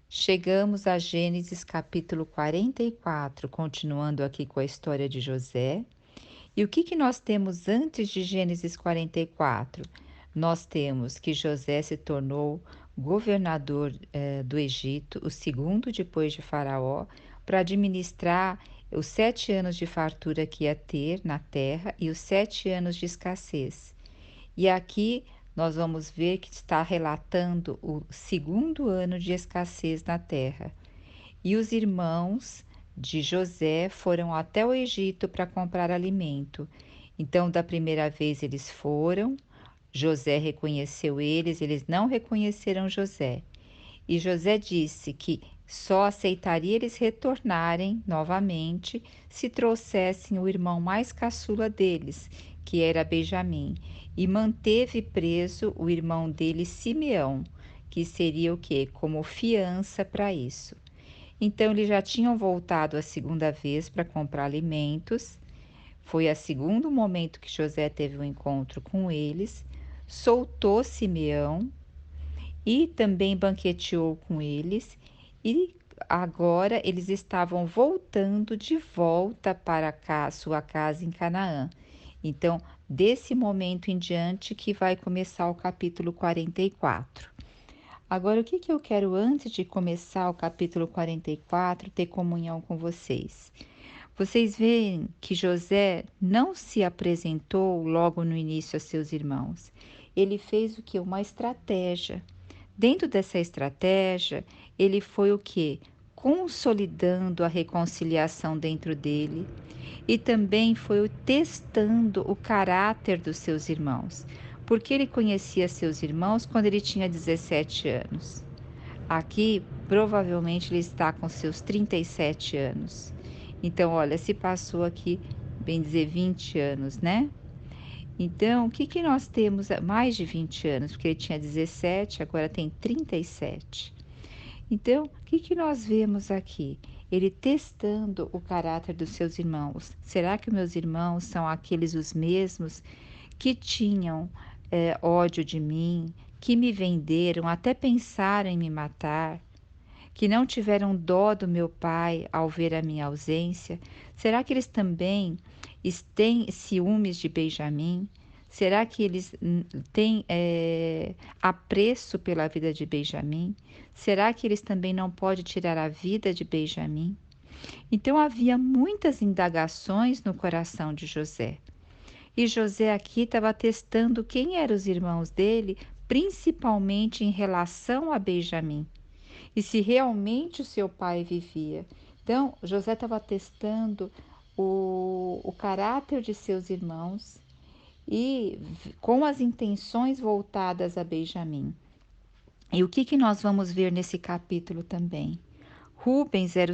Chegamos a Gênesis capítulo 44, continuando aqui com a história de José. E o que que nós temos antes de Gênesis 44? Nós temos que José se tornou governador do Egito, o segundo depois de Faraó, para administrar os 7 anos de fartura que ia ter na terra e os 7 anos de escassez. E aqui nós vamos ver que está relatando o segundo ano de escassez na terra. E os irmãos de José foram até o Egito para comprar alimento. Então, da primeira vez eles foram, José reconheceu eles, eles não reconheceram José. E José disse que só aceitaria eles retornarem novamente se trouxessem o irmão mais caçula deles, que era Benjamim, e manteve preso o irmão dele, Simeão, que seria o quê? Como fiança para isso. Então eles já tinham voltado a segunda vez para comprar alimentos. Foi a segundo momento que José teve um encontro com eles, soltou Simeão e também banqueteou com eles, e agora eles estavam voltando de volta para cá, sua casa em Canaã. Então, desse momento em diante que vai começar o capítulo 44. Agora, o que que eu quero antes de começar o capítulo 44 ter comunhão com vocês? Vocês veem que José não se apresentou logo no início a seus irmãos. Ele fez o que? Uma estratégia. Dentro dessa estratégia, ele foi o que? Consolidando a reconciliação dentro dele e também foi testando o caráter dos seus irmãos, porque ele conhecia seus irmãos quando ele tinha 17 anos. Aqui, provavelmente, ele está com seus 37 anos. Então, olha, se passou aqui, bem dizer, 20 anos, né? Então, o que que nós temos mais de 20 anos? Porque ele tinha 17, agora tem 37. Então, o que que nós vemos aqui? Ele testando o caráter dos seus irmãos. Será que meus irmãos são aqueles os mesmos que tinham ódio de mim, que me venderam, até pensaram em me matar, que não tiveram dó do meu pai ao ver a minha ausência? Será que eles também têm ciúmes de Benjamim? Será que eles têm apreço pela vida de Benjamim? Será que eles também não podem tirar a vida de Benjamim? Então havia muitas indagações no coração de José. E José aqui estava testando quem eram os irmãos dele, principalmente em relação a Benjamim, e se realmente o seu pai vivia. Então, José estava testando o caráter de seus irmãos e com as intenções voltadas a Benjamim. E o que que nós vamos ver nesse capítulo também? Rubens era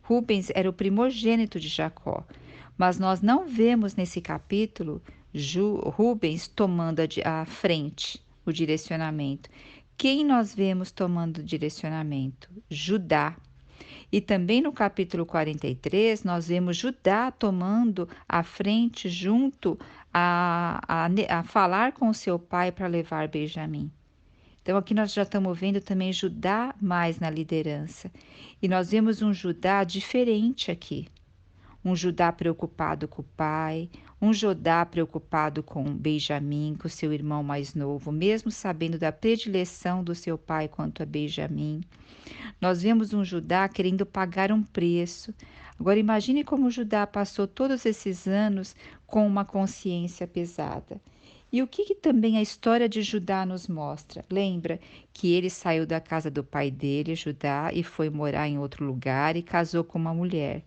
Rubens era o primogênito de Jacó, mas nós não vemos nesse capítulo Rubens tomando a frente, o direcionamento. Quem nós vemos tomando o direcionamento? Judá. E também no capítulo 43, nós vemos Judá tomando a frente junto a falar com o seu pai para levar Benjamim. Então, aqui nós já estamos vendo também Judá mais na liderança. E nós vemos um Judá diferente aqui. Um Judá preocupado com o pai, um Judá preocupado com Benjamim, com seu irmão mais novo, mesmo sabendo da predileção do seu pai quanto a Benjamim. Nós vemos um Judá querendo pagar um preço. Agora imagine como Judá passou todos esses anos com uma consciência pesada. E o que, que também a história de Judá nos mostra? Lembra que ele saiu da casa do pai dele, Judá, e foi morar em outro lugar e casou com uma mulher.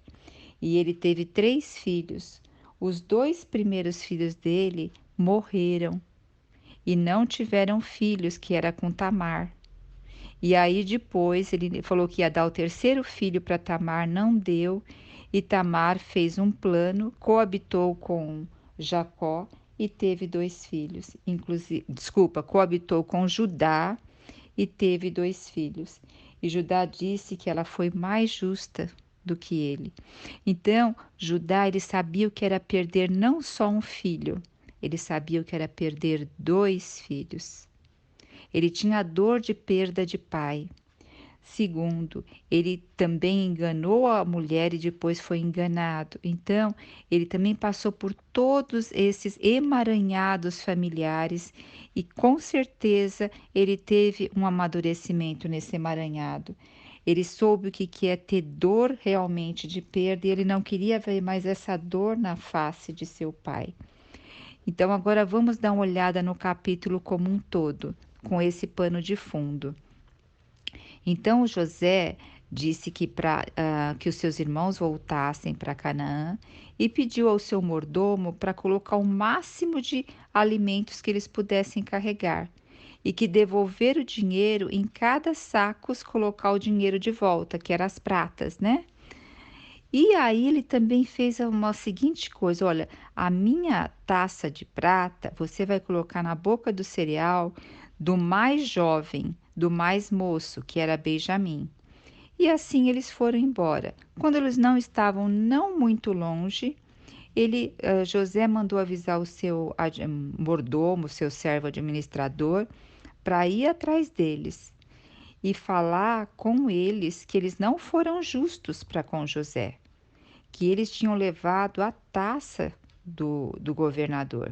E ele teve 3 filhos. Os 2 primeiros filhos dele morreram e não tiveram filhos, que era com Tamar. E aí depois ele falou que ia dar o terceiro filho para Tamar, não deu. E Tamar fez um plano, coabitou com Jacó e teve 2 filhos. Inclusive, desculpa, coabitou com Judá e teve 2 filhos. E Judá disse que ela foi mais justa do que ele. Então, Judá, ele sabia o que era perder não só um filho, ele sabia o que era perder 2 filhos. ele tinha dor de perda de pai. Segundo, ele também enganou a mulher e depois foi enganado. Então, ele também passou por todos esses emaranhados familiares e com certeza ele teve um amadurecimento nesse emaranhado. Ele soube o que é ter dor realmente de perda e ele não queria ver mais essa dor na face de seu pai. Então, agora vamos dar uma olhada no capítulo como um todo, com esse pano de fundo. Então José disse que os seus irmãos voltassem para Canaã e pediu ao seu mordomo para colocar o máximo de alimentos que eles pudessem carregar e que devolver o dinheiro em cada saco, colocar o dinheiro de volta, que eram as pratas, né? E aí ele também fez uma seguinte coisa: olha, a minha taça de prata você vai colocar na boca do cereal do mais jovem, do mais moço, que era Benjamim. E assim eles foram embora. Quando eles não estavam não muito longe, José mandou avisar o seu mordomo, seu servo administrador, para ir atrás deles e falar com eles que eles não foram justos para com José, que eles tinham levado a taça do governador,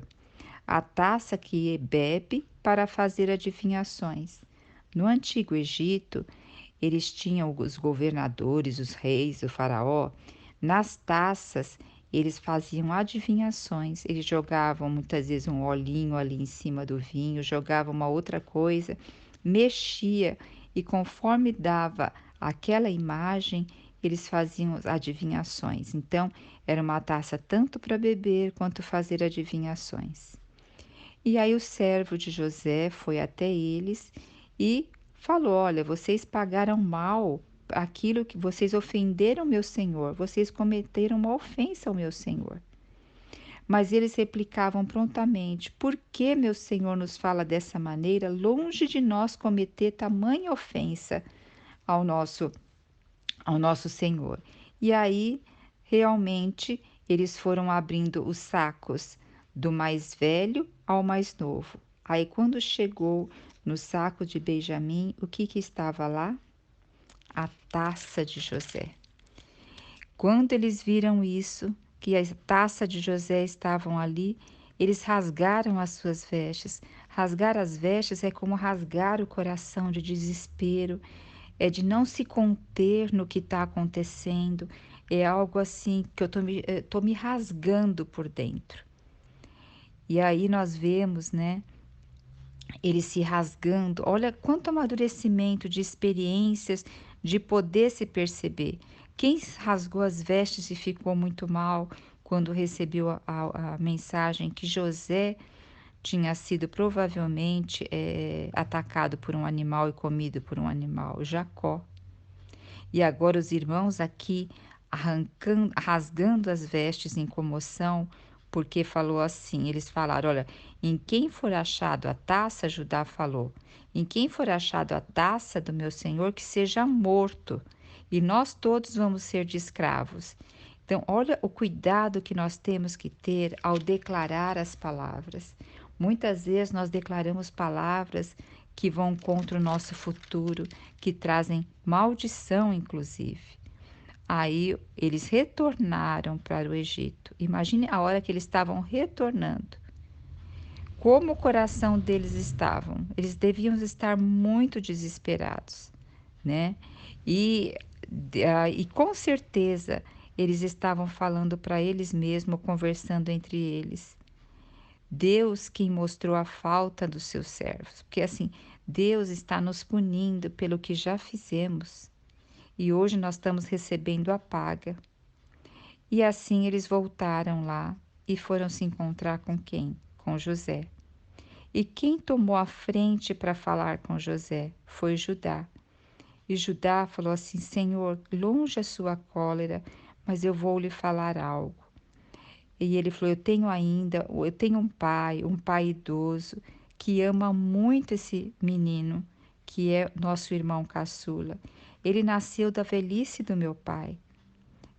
a taça que bebe para fazer adivinhações. No Antigo Egito, eles tinham os governadores, os reis, o faraó, nas taças eles faziam adivinhações, eles jogavam muitas vezes um olhinho ali em cima do vinho, jogavam uma outra coisa, mexia e conforme dava aquela imagem, eles faziam as adivinhações. Então, era uma taça tanto para beber quanto fazer adivinhações. E aí o servo de José foi até eles e falou: olha, vocês pagaram mal aquilo que vocês ofenderam meu senhor, vocês cometeram uma ofensa ao meu senhor. Mas eles replicavam prontamente: por que meu senhor nos fala dessa maneira, longe de nós cometer tamanha ofensa ao nosso senhor? E aí, realmente, eles foram abrindo os sacos do mais velho ao mais novo. Aí, quando chegou no saco de Benjamim, o que estava lá? A taça de José. Quando eles viram isso, que a taça de José estavam ali, eles rasgaram as suas vestes. Rasgar as vestes é como rasgar o coração de desespero, é de não se conter no que está acontecendo, é algo assim que eu tô me rasgando por dentro. E aí nós vemos, né, ele se rasgando. Olha quanto amadurecimento de experiências, de poder se perceber. Quem rasgou as vestes e ficou muito mal quando recebeu a mensagem que José tinha sido provavelmente atacado por um animal e comido por um animal, Jacó. E agora os irmãos aqui rasgando as vestes em comoção, porque falou assim, eles falaram, olha, em quem for achado a taça, Judá falou, em quem for achado a taça do meu senhor, que seja morto, e nós todos vamos ser de escravos. Então, olha o cuidado que nós temos que ter ao declarar as palavras. Muitas vezes nós declaramos palavras que vão contra o nosso futuro, que trazem maldição, inclusive. Aí eles retornaram para o Egito. Imagine a hora que eles estavam retornando. Como o coração deles estavam. Eles deviam estar muito desesperados, né? E, e com certeza eles estavam falando para eles mesmos, conversando entre eles. Deus quem mostrou a falta dos seus servos. Porque assim, Deus está nos punindo pelo que já fizemos. E hoje nós estamos recebendo a paga. E assim eles voltaram lá e foram se encontrar com quem? Com José. E quem tomou a frente para falar com José foi Judá. E Judá falou assim: Senhor, longe a sua cólera, mas eu vou lhe falar algo. E ele falou: eu tenho um pai idoso, que ama muito esse menino, que é nosso irmão caçula. Ele nasceu da velhice do meu pai,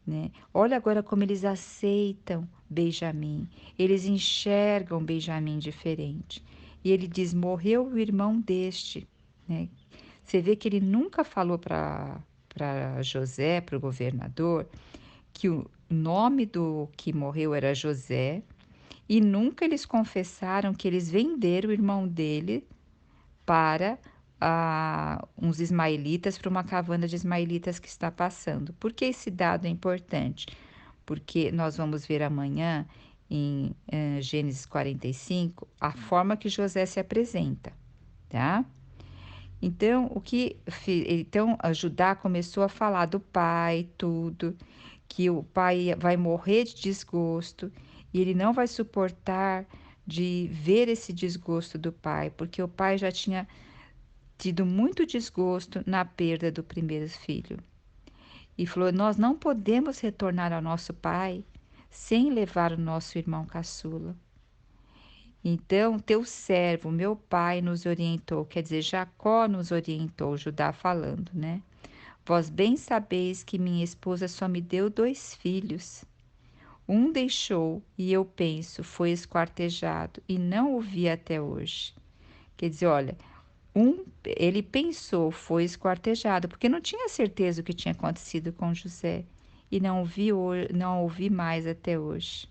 né? Olha agora como eles aceitam Benjamim. Eles enxergam Benjamim diferente. E ele diz: morreu o irmão deste, né? Você vê que ele nunca falou para José, para o governador, que o nome do que morreu era José, e nunca eles confessaram que eles venderam o irmão dele para uns ismaelitas, para uma caravana de ismaelitas que está passando. Por que esse dado é importante? Porque nós vamos ver amanhã, em Gênesis 45, a forma que José se apresenta, tá? Então, então a Judá começou a falar do pai, tudo, que o pai vai morrer de desgosto e ele não vai suportar de ver esse desgosto do pai, porque o pai já tinha tido muito desgosto na perda do primeiro filho. E falou: nós não podemos retornar ao nosso pai sem levar o nosso irmão caçula. Então, teu servo, meu pai, nos orientou, quer dizer, Jacó nos orientou, Judá falando, né? Vós bem sabeis que minha esposa só me deu 2 filhos. Um deixou, e eu penso, foi esquartejado, e não o vi até hoje. Quer dizer, olha, ele pensou, foi esquartejado, porque não tinha certeza o que tinha acontecido com José, e não o vi mais até hoje.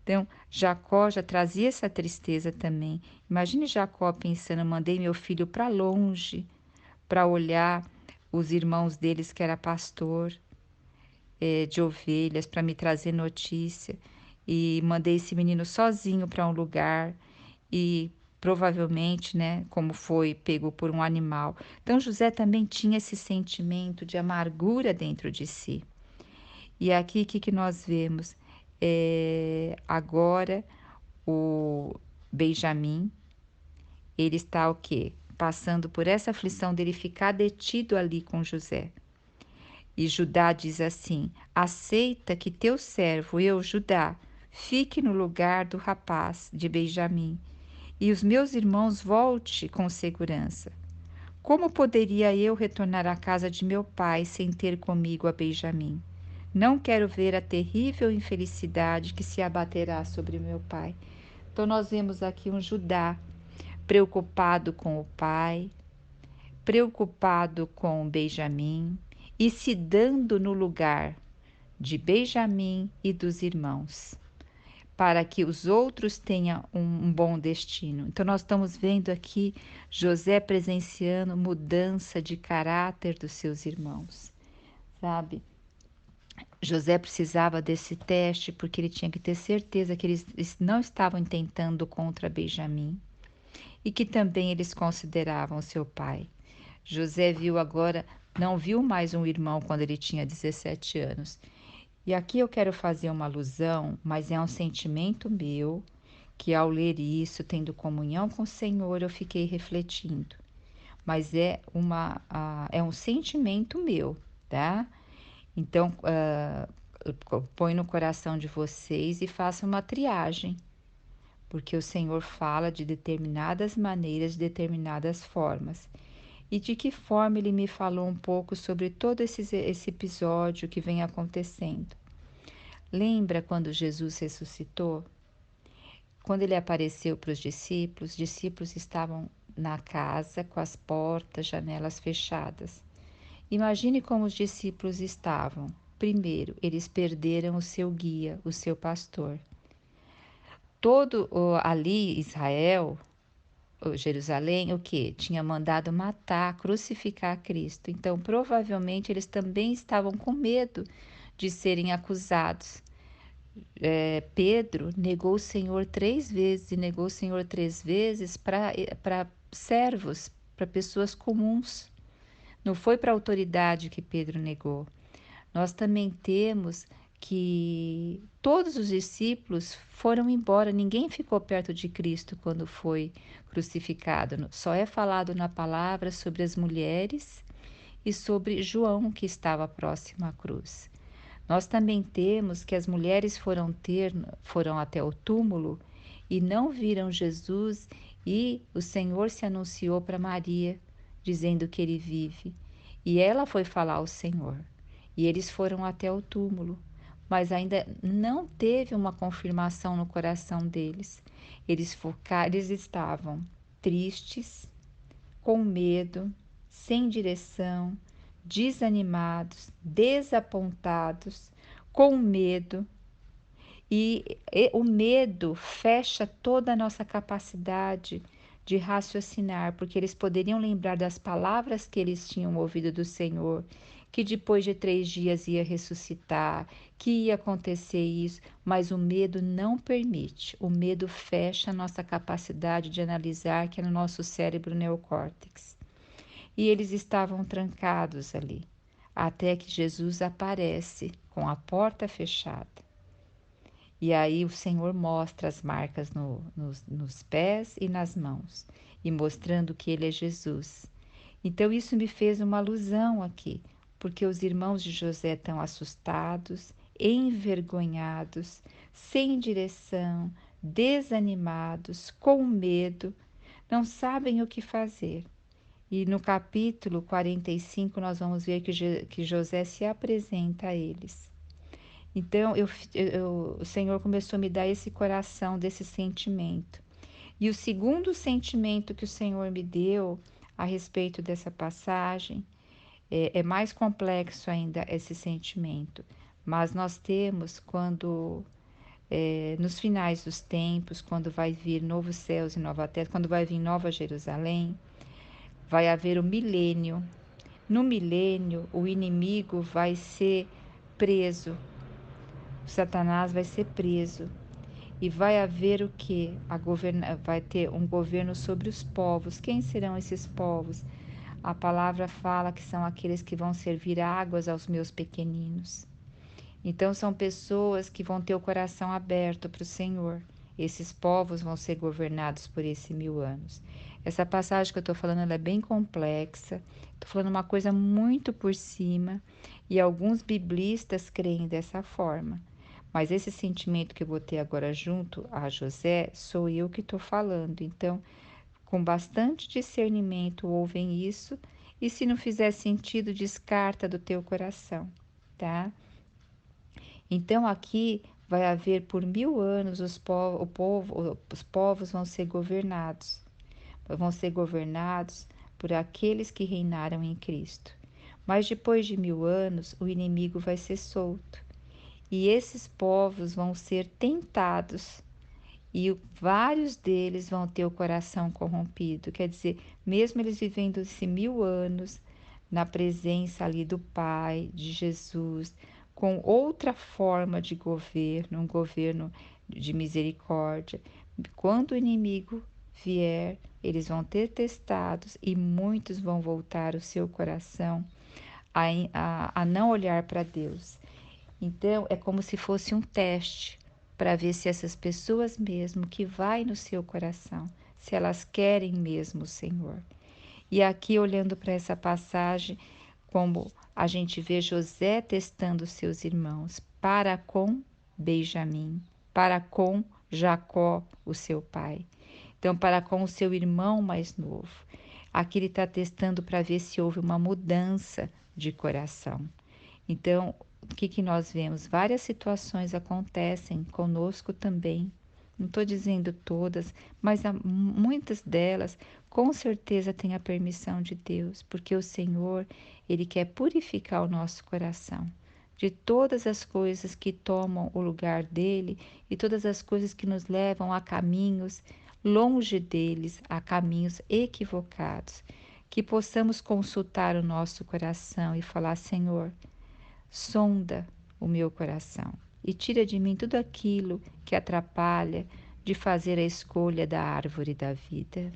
Então, Jacó já trazia essa tristeza também. Imagine Jacó pensando: mandei meu filho para longe para olhar os irmãos deles, que era pastor de ovelhas, para me trazer notícia. E mandei esse menino sozinho para um lugar e provavelmente, né, como foi pego por um animal. Então, José também tinha esse sentimento de amargura dentro de si. E aqui, o que que nós vemos? Agora, o Benjamim, ele está o quê? Passando por essa aflição dele ficar detido ali com José. E Judá diz assim: aceita que teu servo, eu, Judá, fique no lugar do rapaz de Benjamim, e os meus irmãos volte com segurança. Como poderia eu retornar à casa de meu pai sem ter comigo a Benjamim? Não quero ver a terrível infelicidade que se abaterá sobre meu pai. Então, nós vemos aqui um Judá preocupado com o pai, preocupado com Benjamim e se dando no lugar de Benjamim e dos irmãos, para que os outros tenham um bom destino. Então, nós estamos vendo aqui José presenciando mudança de caráter dos seus irmãos, sabe? José precisava desse teste porque ele tinha que ter certeza que eles não estavam tentando contra Benjamim e que também eles consideravam seu pai. José viu agora, não viu mais um irmão quando ele tinha 17 anos. E aqui eu quero fazer uma alusão, mas é um sentimento meu, que ao ler isso, tendo comunhão com o Senhor, eu fiquei refletindo. Mas é um sentimento meu, tá? Então, põe no coração de vocês e faça uma triagem, porque o Senhor fala de determinadas maneiras, de determinadas formas. E de que forma ele me falou um pouco sobre todo esse episódio que vem acontecendo. Lembra quando Jesus ressuscitou? Quando ele apareceu para os discípulos estavam na casa com as portas, janelas fechadas. Imagine como os discípulos estavam. Primeiro, eles perderam o seu guia, o seu pastor. Ali, Israel, Jerusalém, o que? Tinha mandado matar, crucificar Cristo. Então, provavelmente, eles também estavam com medo de serem acusados. Pedro negou o Senhor 3 vezes e negou o Senhor 3 vezes para servos, para pessoas comuns. Não foi para a autoridade que Pedro negou. Nós também temos que todos os discípulos foram embora, ninguém ficou perto de Cristo quando foi crucificado. Só é falado na palavra sobre as mulheres e sobre João, que estava próximo à cruz. Nós também temos que as mulheres foram até o túmulo e não viram Jesus, e o Senhor se anunciou para Maria, dizendo que ele vive. E ela foi falar ao Senhor. E eles foram até o túmulo, mas ainda não teve uma confirmação no coração deles. Eles estavam tristes, com medo, sem direção, desanimados, desapontados, com medo. E o medo fecha toda a nossa capacidade de raciocinar, porque eles poderiam lembrar das palavras que eles tinham ouvido do Senhor, que depois de 3 dias ia ressuscitar, que ia acontecer isso, mas o medo não permite. O medo fecha a nossa capacidade de analisar, que é no nosso cérebro neocórtex. E eles estavam trancados ali, até que Jesus aparece com a porta fechada. E aí o Senhor mostra as marcas nos pés e nas mãos, e mostrando que Ele é Jesus. Então isso me fez uma alusão aqui, porque os irmãos de José estão assustados, envergonhados, sem direção, desanimados, com medo, não sabem o que fazer. E no capítulo 45 nós vamos ver que José se apresenta a eles. Então, o Senhor começou a me dar esse coração, desse sentimento. E o segundo sentimento que o Senhor me deu a respeito dessa passagem é mais complexo ainda esse sentimento. Mas nós temos nos finais dos tempos, quando vai vir novos céus e nova terra, quando vai vir Nova Jerusalém, vai haver o milênio. No milênio, o inimigo vai ser preso. Satanás vai ser preso e vai haver o que? Vai ter um governo sobre os povos. Quem serão esses povos? A palavra fala que são aqueles que vão servir águas aos meus pequeninos. Então são pessoas que vão ter o coração aberto para o Senhor. Esses povos vão ser governados por esses 1000 anos. Essa passagem que eu estou falando, ela é bem complexa. Estou falando uma coisa muito por cima e alguns biblistas creem dessa forma. Mas esse sentimento que eu vou ter agora junto a José, sou eu que estou falando. Então, com bastante discernimento, ouvem isso. E se não fizer sentido, descarta do teu coração, tá? Então, aqui vai haver por 1000 anos os povos vão ser governados. Vão ser governados por aqueles que reinaram em Cristo. Mas depois de 1000 anos, o inimigo vai ser solto. E esses povos vão ser tentados e vários deles vão ter o coração corrompido. Quer dizer, mesmo eles vivendo esses 1000 anos na presença ali do Pai, de Jesus, com outra forma de governo, um governo de misericórdia, quando o inimigo vier, eles vão ter testados e muitos vão voltar o seu coração a não olhar para Deus. Então, é como se fosse um teste para ver se essas pessoas mesmo que vai no seu coração, se elas querem mesmo o Senhor. E aqui, olhando para essa passagem, como a gente vê José testando seus irmãos para com Benjamim, para com Jacó, o seu pai. Então, para com o seu irmão mais novo. Aqui ele está testando para ver se houve uma mudança de coração. Então, o que nós vemos? Várias situações acontecem conosco também. Não estou dizendo todas, mas muitas delas com certeza têm a permissão de Deus, porque o Senhor, Ele quer purificar o nosso coração de todas as coisas que tomam o lugar dele e todas as coisas que nos levam a caminhos longe deles, a caminhos equivocados. Que possamos consultar o nosso coração e falar: Senhor, sonda o meu coração e tira de mim tudo aquilo que atrapalha de fazer a escolha da árvore da vida.